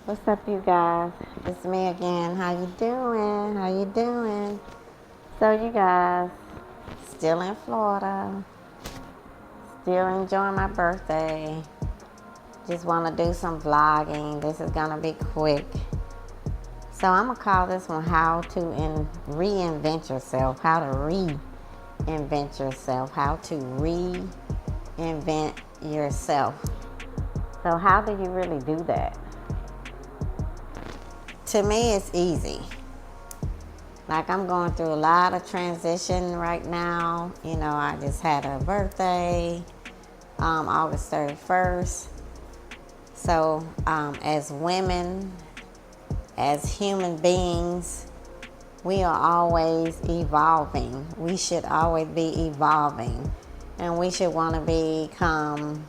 What's up, you guys? It's me again. How you doing? How you doing? So, you guys, still in Florida, still enjoying my birthday. Just want to do some vlogging. This is gonna be quick. So I'm gonna call this one "How to Reinvent Yourself." How to reinvent yourself. How to reinvent yourself. So, how do you really do that? To me, it's easy. Like, I'm going through a lot of transition right now. You know, I just had a birthday, August 31st. So, as women, as human beings, we are always evolving. We should always be evolving. And we should want to become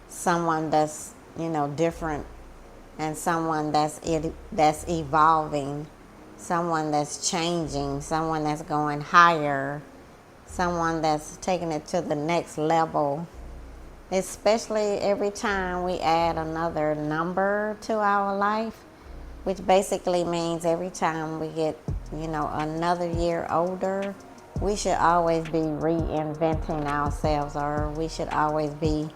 someone that's, different, and someone that's evolving, someone that's changing, someone that's going higher, someone that's taking it to the next level. Especially every time we add another number to our life, which basically means every time we get, another year older, we should always be reinventing ourselves, or we should always be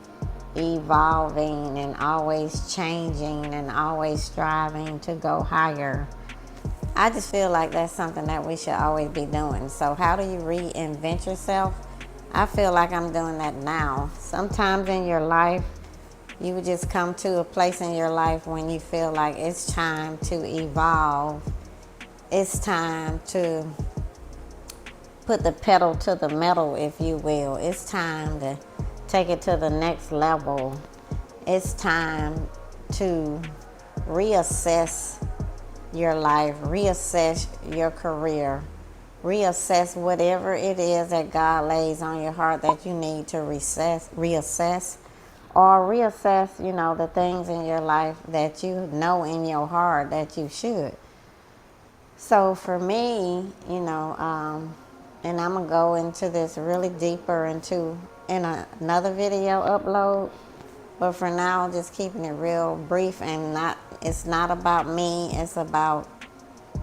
evolving and always changing and always striving to go higher. I just feel like that's something that we should always be doing. So how do you reinvent yourself? I feel like I'm doing that now. Sometimes in your life, you would just come to a place in your life when you feel like it's time to evolve. It's time to put the pedal to the metal, if you will. It's time to take it to the next level. It's time to reassess your life, reassess your career, reassess whatever it is that God lays on your heart that you need to reassess, or reassess, the things in your life that you know in your heart that you should. So for me, and I'm gonna go into this really deeper in another video upload. But for now, just keeping it real brief, and it's not about me. It's about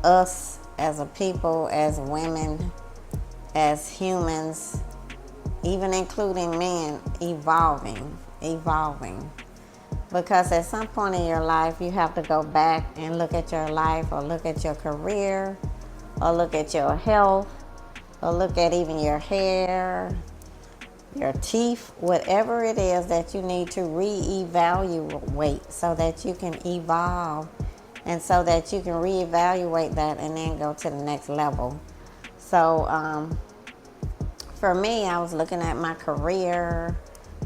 us as a people, as women, as humans, even including men, evolving. Because at some point in your life, you have to go back and look at your life, or look at your career, or look at your health, or look at even your hair, your teeth, whatever it is that you need to reevaluate so that you can evolve, and so that you can reevaluate that and then go to the next level. So for me, I was looking at my career,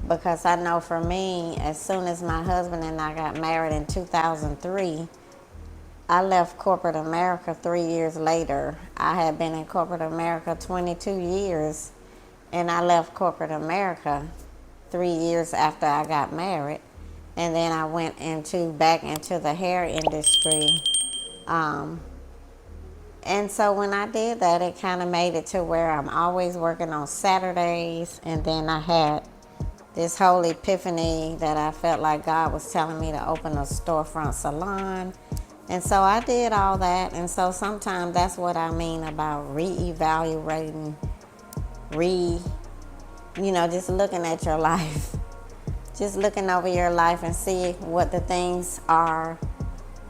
because I know for me, as soon as my husband and I got married in 2003, I left corporate America 3 years later. I had been in corporate America 22 years, and I left corporate America 3 years after I got married. And then I went back into the hair industry. And so when I did that, it kind of made it to where I'm always working on Saturdays. And then I had this whole epiphany that I felt like God was telling me to open a storefront salon. And so I did all that. And so sometimes that's what I mean about reevaluating, just looking at your life. Just looking over your life and see what the things are.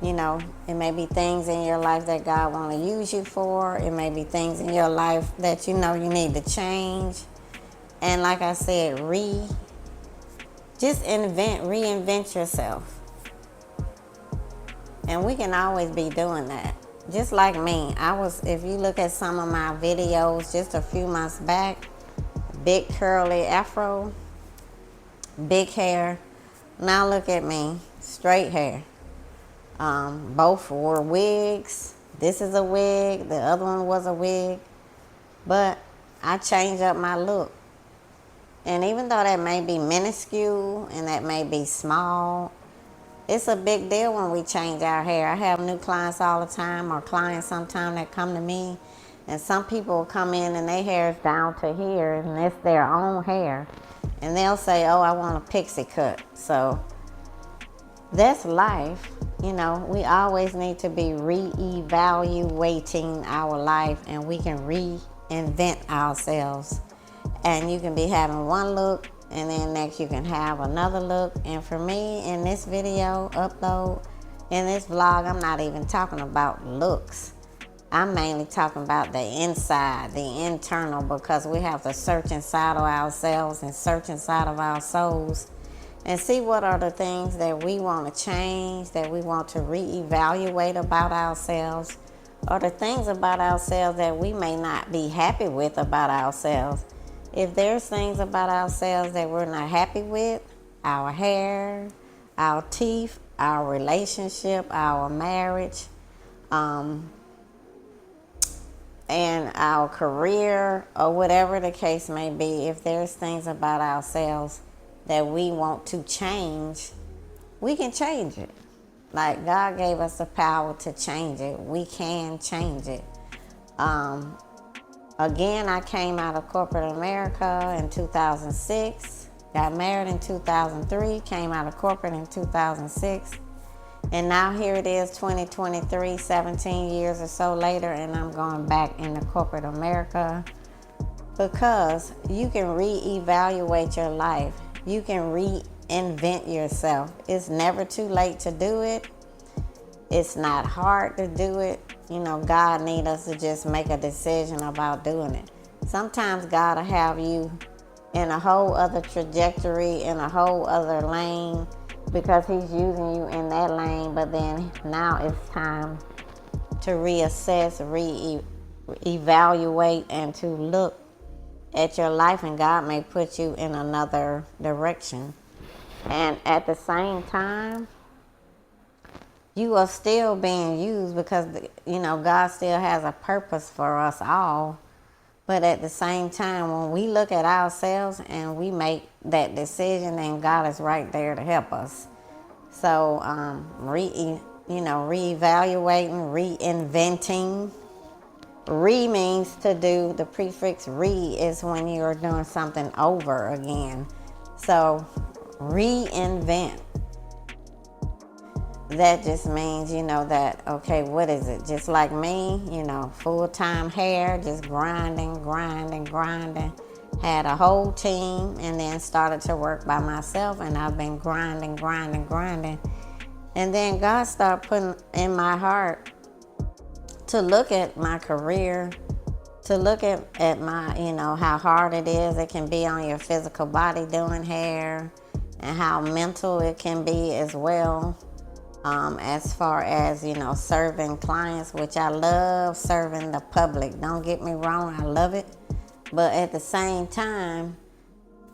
It may be things in your life that God want to use you for. It may be things in your life that you need to change. And like I said, reinvent yourself. And we can always be doing that. Just like me, if you look at some of my videos just a few months back, big curly afro, big hair. Now look at me, straight hair. Both were wigs. This is a wig. The other one was a wig. But I changed up my look. And even though that may be minuscule and that may be small, it's a big deal when we change our hair. I have new clients all the time, or clients sometimes that come to me. And some people come in and their hair is down to here, and it's their own hair. And they'll say, oh, I want a pixie cut. So That's life. We always need to be re-evaluating our life, and we can reinvent ourselves. And you can be having one look, and then next you can have another look. And for me, in this video upload, in this vlog, I'm not even talking about looks. I'm mainly talking about the inside, the internal, because we have to search inside of ourselves and search inside of our souls and see what are the things that we want to change, that we want to reevaluate about ourselves, or the things about ourselves that we may not be happy with about ourselves. If there's things about ourselves that we're not happy with, our hair, our teeth, our relationship, our marriage, and our career, or whatever the case may be, if there's things about ourselves that we want to change, we can change it. Like, God gave us the power to change it. We can change it. Again, I came out of corporate America in 2006, got married in 2003, came out of corporate in 2006. And now here it is, 2023, 17 years or so later, and I'm going back into corporate America, because you can reevaluate your life. You can reinvent yourself. It's never too late to do it. It's not hard to do it. God needs us to just make a decision about doing it. Sometimes God will have you in a whole other trajectory, in a whole other lane, because he's using you in that lane. But then now it's time to reassess, reevaluate, and to look at your life, and God may put you in another direction. And at the same time, you are still being used, because God still has a purpose for us all. But at the same time, when we look at ourselves and we make that decision, then God is right there to help us. So reevaluating, reinventing. Re means to do. The prefix re is when you're doing something over again. So reinvent. That just means, that, okay, what is it? Just like me, full-time hair, just grinding. Had a whole team, and then started to work by myself, and I've been grinding. And then God started putting in my heart to look at my career, to look at my, how hard it is. It can be on your physical body doing hair, and how mental it can be as well. As far as, serving clients, which I love serving the public. Don't get me wrong, I love it. But at the same time,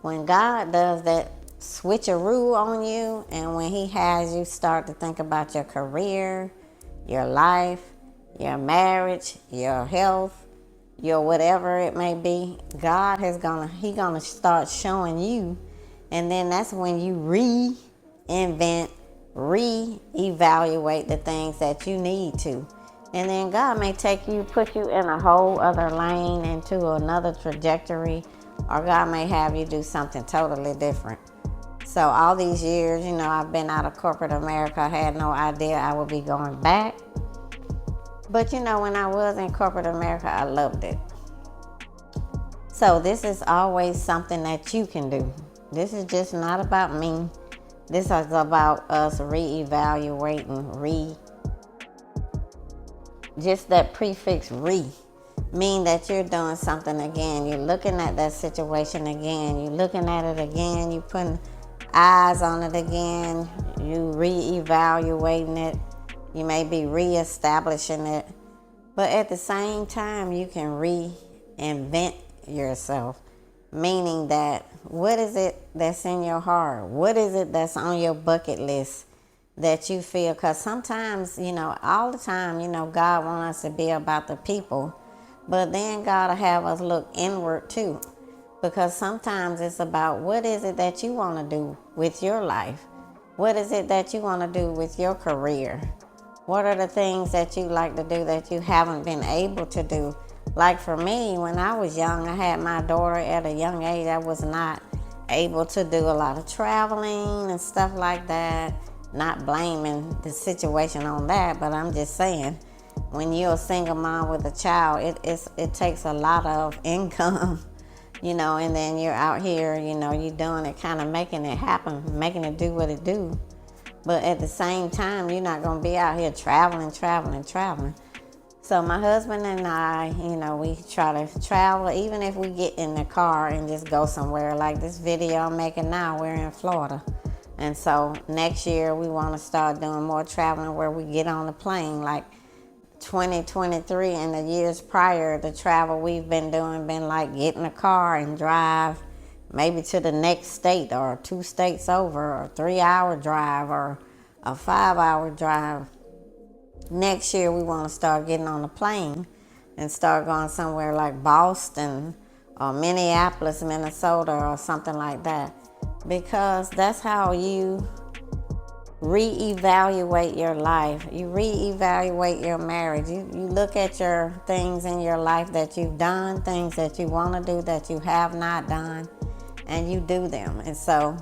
when God does that switcheroo on you, and when he has you start to think about your career, your life, your marriage, your health, your whatever it may be, God He's gonna start showing you. And then that's when you reinvent, reevaluate the things that you need to. And then God may put you in a whole other lane, into another trajectory, or God may have you do something totally different. So all these years, I've been out of corporate America. I had no idea I would be going back. But when I was in corporate America, I loved it. So this is always something that you can do. This is just not about me. This is about us reevaluating, just that prefix re, mean that you're doing something again. You're looking at that situation again. You're looking at it again. You're putting eyes on it again. You reevaluating it. You may be reestablishing it. But at the same time, you can reinvent yourself. Meaning that, what is it that's in your heart? What is it that's on your bucket list that you feel? Because sometimes, all the time, God wants us to be about the people. But then God will have us look inward too. Because sometimes it's about, what is it that you want to do with your life? What is it that you want to do with your career? What are the things that you like to do that you haven't been able to do? Like for me, when I was young, I had my daughter at a young age. I was not able to do a lot of traveling and stuff like that. not blaming the situation on that, but I'm just saying, when you're a single mom with a child, it takes a lot of income, and then you're out here, you're doing it, kind of making it happen, making it do what it do. But at the same time, you're not going to be out here traveling. So my husband and I, we try to travel, even if we get in the car and just go somewhere. Like this video I'm making now, we're in Florida. And so next year we want to start doing more traveling where we get on the plane. Like 2023 and the years prior, the travel we've been doing been like get in a car and drive maybe to the next state or 2 states over, or a 3-hour drive or a 5-hour drive. Next year we want to start getting on the plane and start going somewhere like Boston or Minneapolis, Minnesota, or something like that. Because that's how you reevaluate your life. You reevaluate your marriage. You look at your things in your life that you've done, things that you want to do that you have not done, and you do them. And so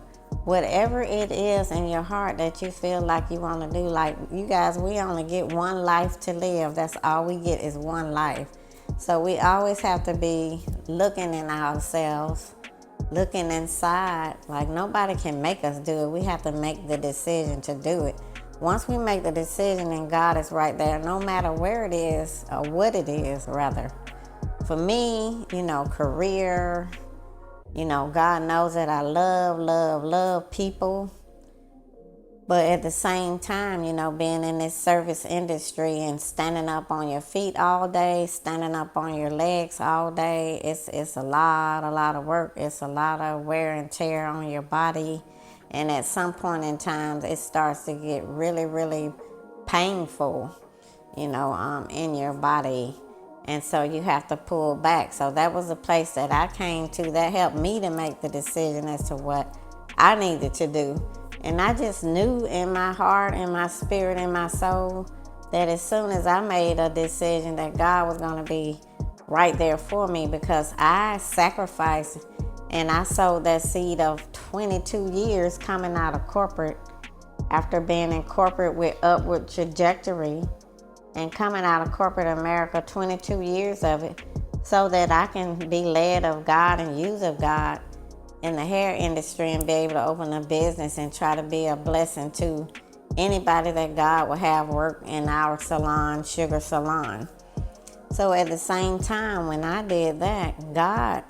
whatever it is in your heart that you feel like you want to do, like you guys, we only get one life to live. That's all we get is one life. So we always have to be looking in ourselves, looking inside. Like nobody can make us do it. We have to make the decision to do it. Once we make the decision, and God is right there, no matter where it is or what it is, rather. For me, career, God knows that I love people. But at the same time, being in this service industry and standing up on your feet all day, standing up on your legs all day, it's a lot of work. It's a lot of wear and tear on your body. And at some point in time, it starts to get really, really painful, in your body. And so you have to pull back. So that was a place that I came to that helped me to make the decision as to what I needed to do. And I just knew in my heart, in my spirit, in my soul, that as soon as I made a decision that God was going to be right there for me, because I sacrificed and I sowed that seed of 22 years coming out of corporate, after being in corporate with upward trajectory and coming out of corporate America, 22 years of it, so that I can be led of God and used of God in the hair industry and be able to open a business and try to be a blessing to anybody that God will have work in our salon, Sugar Salon. So at the same time, when I did that, God,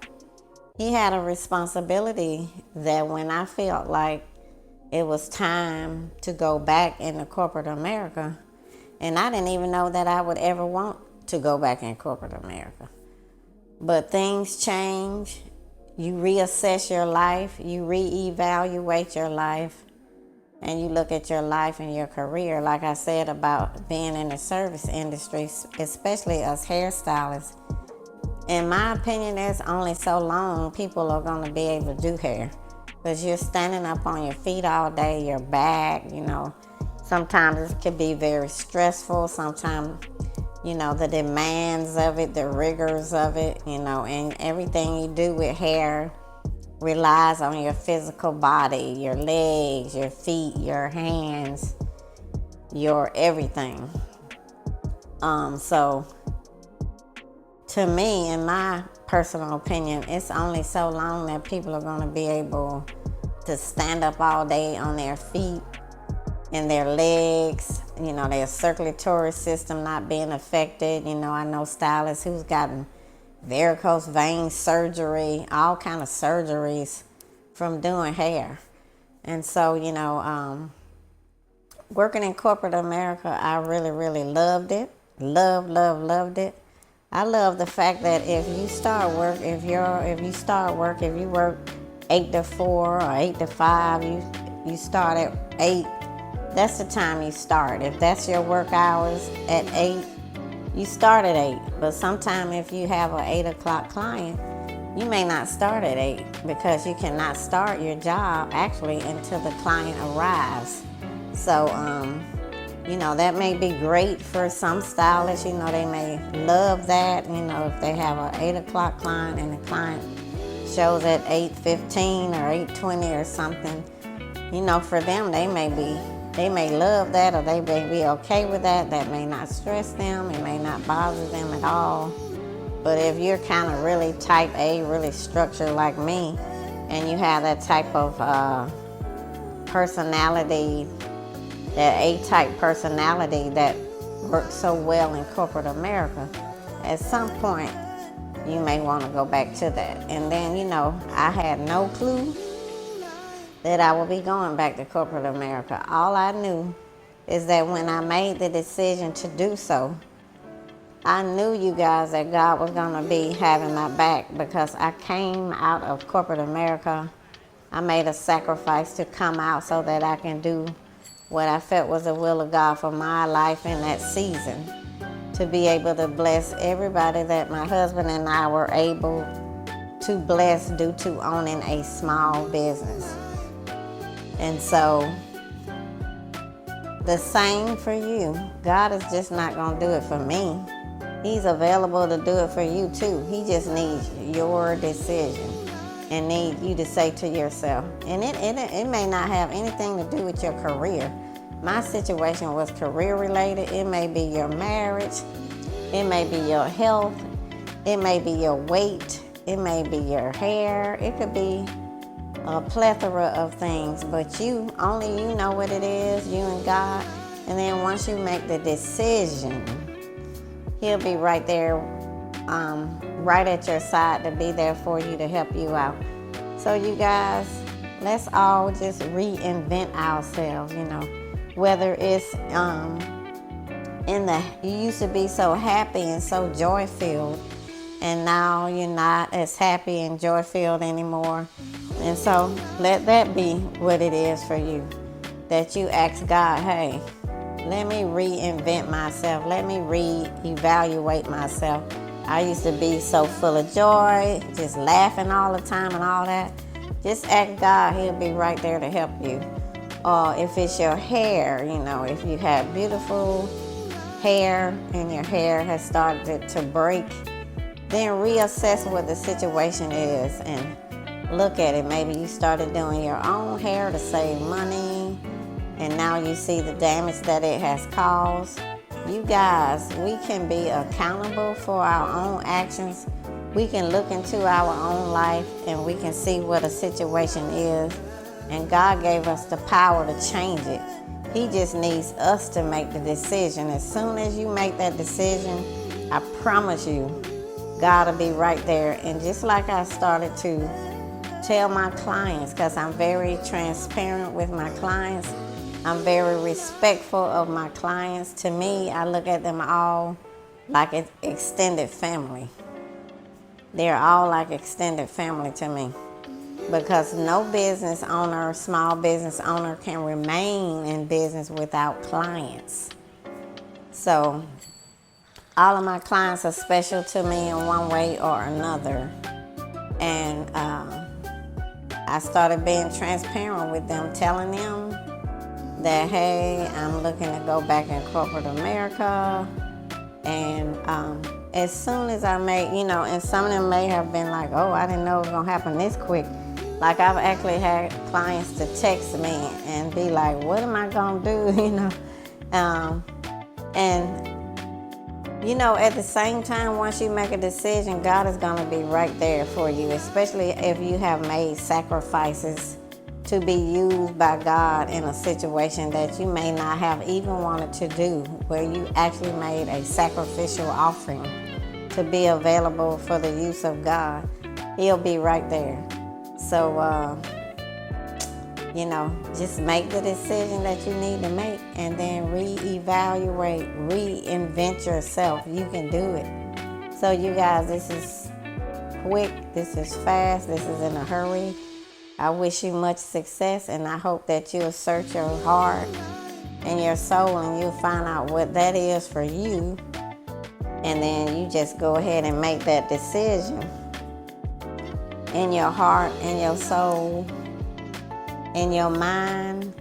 He had a responsibility that when I felt like it was time to go back into corporate America, and I didn't even know that I would ever want to go back in corporate America. But things change. You reassess your life. You reevaluate your life. And you look at your life and your career. Like I said about being in the service industry, especially as hairstylists. In my opinion, there's only so long people are going to be able to do hair. Because you're standing up on your feet all day, your back, Sometimes it can be very stressful. Sometimes, the demands of it, the rigors of it, and everything you do with hair relies on your physical body, your legs, your feet, your hands, your everything. So to me, in my personal opinion, it's only so long that people are going to be able to stand up all day on their feet and their legs, their circulatory system not being affected. I know stylists who's gotten varicose vein surgery, all kind of surgeries from doing hair. And so, working in corporate America, I really, really loved it. Loved it. I love the fact that if you work 8 to 4 or 8 to 5, you start at 8. That's the time you start. If that's your work hours at 8, you start at 8. But sometimes if you have an 8 o'clock client, you may not start at 8 because you cannot start your job actually until the client arrives. So, that may be great for some stylists. They may love that. If they have an 8 o'clock client and the client shows at 8:15 or 8:20 or something, for them, they may be They may love that, or they may be okay with that. That may not stress them. It may not bother them at all. But if you're kind of really type A, really structured like me, and you have that type of personality, that A-type personality that works so well in corporate America, at some point you may want to go back to that. And then, I had no clue that I would be going back to corporate America. All I knew is that when I made the decision to do so, I knew, you guys, that God was going to be having my back, because I came out of corporate America. I made a sacrifice to come out so that I can do what I felt was the will of God for my life in that season, to be able to bless everybody that my husband and I were able to bless due to owning a small business. And so, the same for you. God is just not going to do it for me. He's available to do it for you too. He just needs your decision and need you to say to yourself, and it may not have anything to do with your career. My situation was career related. It may be your marriage. It may be your health. It may be your weight. It may be your hair. It could be a plethora of things, but only you know what it is, you and God. And then once you make the decision, He'll be right there, right at your side to be there for you, to help you out. So you guys, let's all just reinvent ourselves, whether it's you used to be so happy and so joy-filled, and now you're not as happy and joy-filled anymore. And so let that be what it is for you, that you ask God, hey, let me reinvent myself. Let me reevaluate myself. I used to be so full of joy, just laughing all the time and all that. Just ask God. He'll be right there to help you. Or if it's your hair, if you have beautiful hair and your hair has started to break, then reassess what the situation is and look at it. Maybe you started doing your own hair to save money, and now you see the damage that it has caused. You guys, we can be accountable for our own actions. We can look into our own life and we can see what a situation is. And God gave us the power to change it. He just needs us to make the decision. As soon as you make that decision, I promise you, God will be right there. And just like I started to tell my clients, because I'm very transparent with my clients, I'm very respectful of my clients. To me, I look at them all like an extended family. They're all like extended family to me, because no business owner, small business owner, can remain in business without clients. So all of my clients are special to me in one way or another. And I started being transparent with them, telling them that, hey, I'm looking to go back in corporate America. And as soon as I made, and some of them may have been like, oh, I didn't know it was going to happen this quick. Like, I've actually had clients to text me and be like, what am I going to do, at the same time, once you make a decision, God is going to be right there for you, especially if you have made sacrifices to be used by God in a situation that you may not have even wanted to do, where you actually made a sacrificial offering to be available for the use of God. He'll be right there. So, just make the decision that you need to make, and then reevaluate, reinvent yourself. You can do it. So you guys, this is quick, this is fast, this is in a hurry. I wish you much success, and I hope that you'll search your heart and your soul, and you'll find out what that is for you. And then you just go ahead and make that decision in your heart, in your soul, in your mind.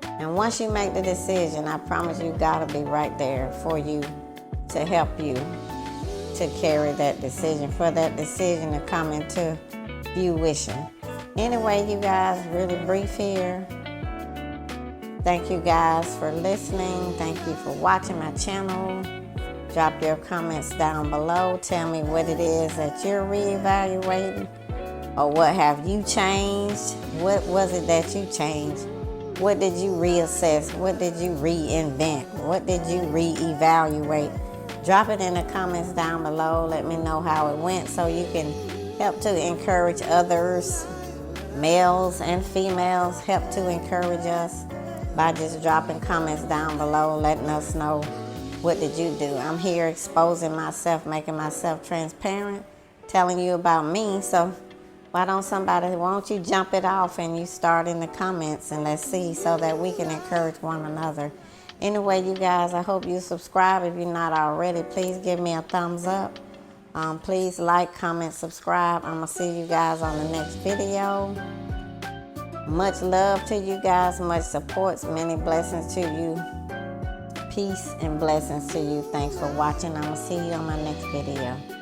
And once you make the decision, I promise you, God will be right there for you to help you to carry that decision, for that decision to come into fruition. Anyway, you guys, really brief here. Thank you guys for listening. Thank you for watching my channel. Drop your comments down below. Tell me what it is that you're reevaluating, or what have you changed? What was it that you changed? What did you reassess? What did you reinvent? What did you reevaluate? Drop it in the comments down below. Let me know how it went so you can help to encourage others, males and females. Help to encourage us by just dropping comments down below, letting us know what did you do. I'm here exposing myself, making myself transparent, telling you about me. So why don't you jump it off and you start in the comments, and let's see, so that we can encourage one another. Anyway, you guys, I hope you subscribe. If you're not already, please give me a thumbs up. Please like, comment, subscribe. I'm going to see you guys on the next video. Much love to you guys, much support, many blessings to you. Peace and blessings to you. Thanks for watching. I'm going to see you on my next video.